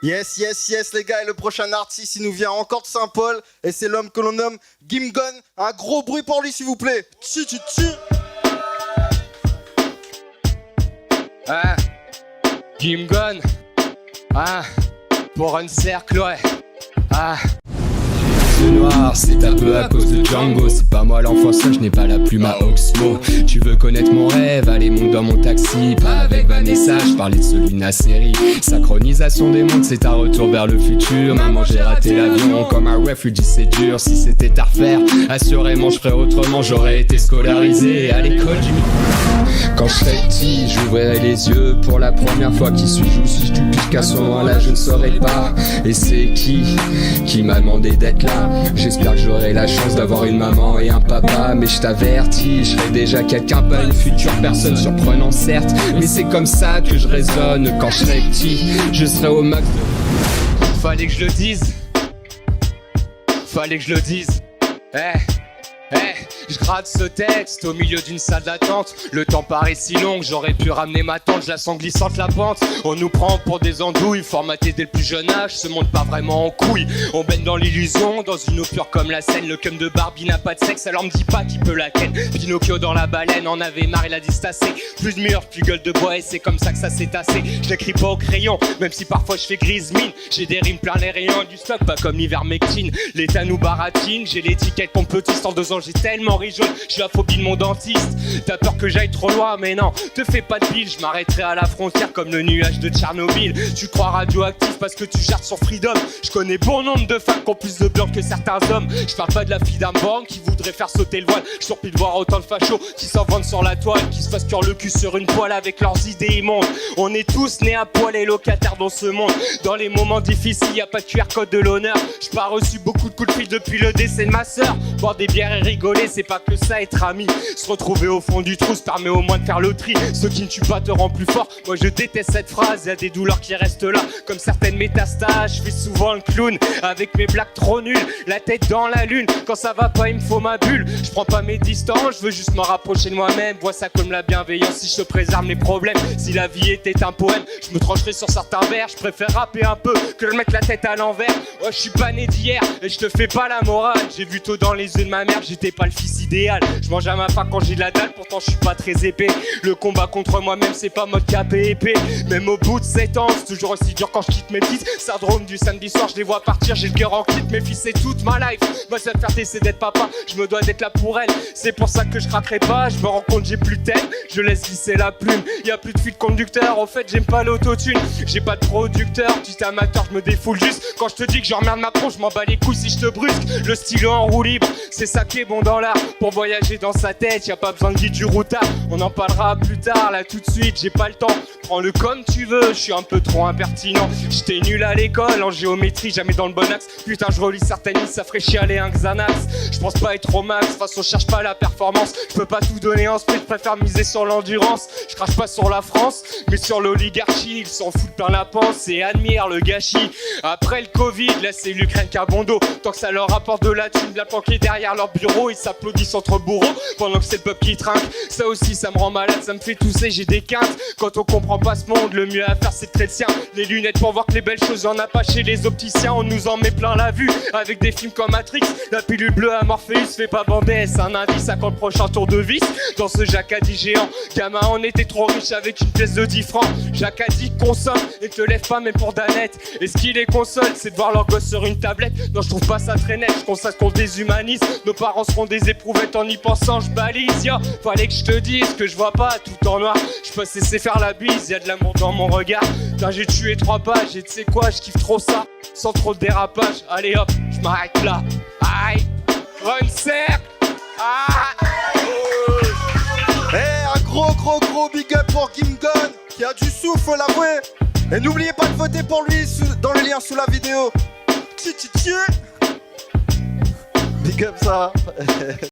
Yes, yes, yes, les gars, et le prochain artiste, il nous vient encore de Saint-Paul, et c'est l'homme que l'on nomme Gimgon. Un gros bruit pour lui, s'il vous plaît. Tchi, tchi, tchi. Ah, Gimgon. Ah, pour un cercle, ouais. Ah. Ce noir, c'est un peu à cause de Django. C'est pas moi l'enfant seul, je n'ai pas la plume à Oxmo. Tu veux connaître mon rêve, allez monte dans mon taxi. Pas avec Vanessa, je parlais de celui de la série. Synchronisation des mondes, c'est un retour vers le futur. Maman, j'ai raté l'avion, comme un refugee, c'est dur. Si c'était à refaire, assurément je ferais autrement. J'aurais été scolarisé à l'école du... Quand je serai petit, j'ouvrirai les yeux pour la première fois. Qui suis-je ou suis-je stupide qu'à ce moment-là je ne saurais pas. Et c'est qui m'a demandé d'être là. J'espère que j'aurai la chance d'avoir une maman et un papa. Mais je t'avertis, je serai déjà quelqu'un, pas une future personne. Surprenant certes, mais c'est comme ça que je raisonne. Quand je serai petit, je serai au max de... Fallait que je le dise. Fallait que je le dise. Je gratte ce texte au milieu d'une salle d'attente. Le temps paraît si long que j'aurais pu ramener ma tante. Je la sens glissante la pente. On nous prend pour des andouilles, formatés dès le plus jeune âge. Se monte pas vraiment en couille. On baigne dans l'illusion, dans une eau pure comme la Seine. Le cum de Barbie n'a pas de sexe, alors me dis pas qui peut la ken. Pinocchio dans la baleine, en avait marre, il a dit c'est assez. Plus de murs, plus gueule de bois, et c'est comme ça que ça s'est tassé. Je n'écris pas au crayon, même si parfois je fais grise mine. J'ai des rimes plein les rayons du stock, pas comme l'ivermectine. L'état nous baratine, j'ai l'étiquette completiste. En 2 ans j'ai tellement ri jaune, j'ai la phobie de mon dentiste. T'as peur que j'aille trop loin, mais non, te fais pas de pile. Je m'arrêterai à la frontière comme le nuage de Tchernobyl. Tu crois radioactif parce que tu jartes sur Freedom. Je connais bon nombre de femmes qui ont plus de blanc que certains hommes. Je parle pas de la fille d'un bang qui voudrait faire sauter le voile. Je surpris de voir autant de fachos qui s'en vendent sur la toile, qui se fassent cuire le cul sur une poêle avec leurs idées immondes. On est tous nés à poil et locataires dans ce monde. Dans les moments difficiles, y a pas de QR code de l'honneur. J'ai pas reçu beaucoup de coups de fil depuis le décès de ma sœur. Boire des bières et rigoler, c'est pas que ça être ami. Se retrouver au fond du trou, se permet au moins de faire le tri. Ce qui ne tue pas te rend plus fort. Moi je déteste cette phrase, y'a des douleurs qui restent là. Comme certaines métastases, je fais souvent le clown avec mes blagues trop nulles, la tête dans la lune. Quand ça va pas, il me faut ma bulle. Je prends pas mes distances, je veux juste me rapprocher de moi-même. Vois ça comme la bienveillance, si je te préserve les problèmes. Si la vie était un poème, je me trancherais sur certains vers. Je préfère rapper un peu que de mettre la tête à l'envers. Ouais, je suis pas né d'hier et je te fais pas la morale. J'ai vu tôt dans les yeux de ma mère, j'étais pas le fils idéal. Je mange à ma faim quand j'ai de la dalle, pourtant je suis pas très épais. Le combat contre moi-même, c'est pas mode cap et épée. Même au bout de 7 ans, c'est toujours aussi dur quand je quitte mes petites. Syndrome du samedi soir, je les vois partir, j'ai le cœur en kit. Mes filles, c'est toute ma life. Ma seule fierté, c'est d'être papa. Je me dois d'être là pour elle. C'est pour ça que je craquerai pas. Je me rends compte, j'ai plus de thème. Je laisse glisser la plume. Y'a plus de fil de conducteur. En fait, j'aime pas l'autotune. J'ai pas de producteur. Petit amateur, je me défoule juste. Quand je te dis que je remerde ma pro, je m'en bats les couilles si je te brusque. Le stylo en roue libre, c'est ça qui est bon dans l'art. Pour voyager dans sa tête, y'a pas besoin de guide du routard. On en parlera plus tard, là tout de suite, j'ai pas le temps. Prends-le comme tu veux, je suis un peu trop impertinent. J'étais nul à l'école, en géométrie, jamais dans le bon axe. Putain, je relis certaines listes, ça ferait chialer un Xanax. Je pense pas être au max, de toute façon je cherche pas la performance. Je peux pas tout donner en split, je préfère miser sur l'endurance. Je crache pas sur la France, mais sur l'oligarchie. Ils s'en foutent plein la panse et admirent le gâchis. Après le Covid, là c'est l'Ukraine qui a bon dos. Tant que ça leur rapporte de la thune, de la planquer derrière leur bureau. Ils s'applaudissent entre bourreaux pendant que c'est le peuple qui trinque. Ça aussi ça me rend malade, ça me fait tousser, j'ai des quintes. Quand on comprend pas ce monde, le mieux à faire c'est de créer le sien. Les lunettes pour voir que les belles choses y'en a pas chez les opticiens. On nous en met plein la vue avec des films comme Matrix. La pilule bleue à Morpheus fait pas bander, c'est un indice à quand le prochain tour de vis. Dans ce jacadi géant, gamin on était trop riche avec une pièce de 10 francs. Jacadi consomme et te lève pas mais pour Danette. Et ce qui les console c'est de voir leur gosse sur une tablette. Non je trouve pas ça très net, je constate qu'on déshumanise. Nos parents seront des éprouvettes en y pensant, je balise. Yo, fallait que je te dise que je vois pas tout en noir. Je peux cesser faire la bise, y'a de l'amour dans mon regard. Putain j'ai tué 3 pages et tu sais quoi, je kiffe trop ça. Sans trop de dérapage, allez hop, je m'arrête là. Aïe, run cercle. Un gros big up pour Gimgon, qui a du souffle, faut l'avouer. Et n'oubliez pas de voter pour lui dans le lien sous la vidéo. Tchi tchi tchi. Big up ça.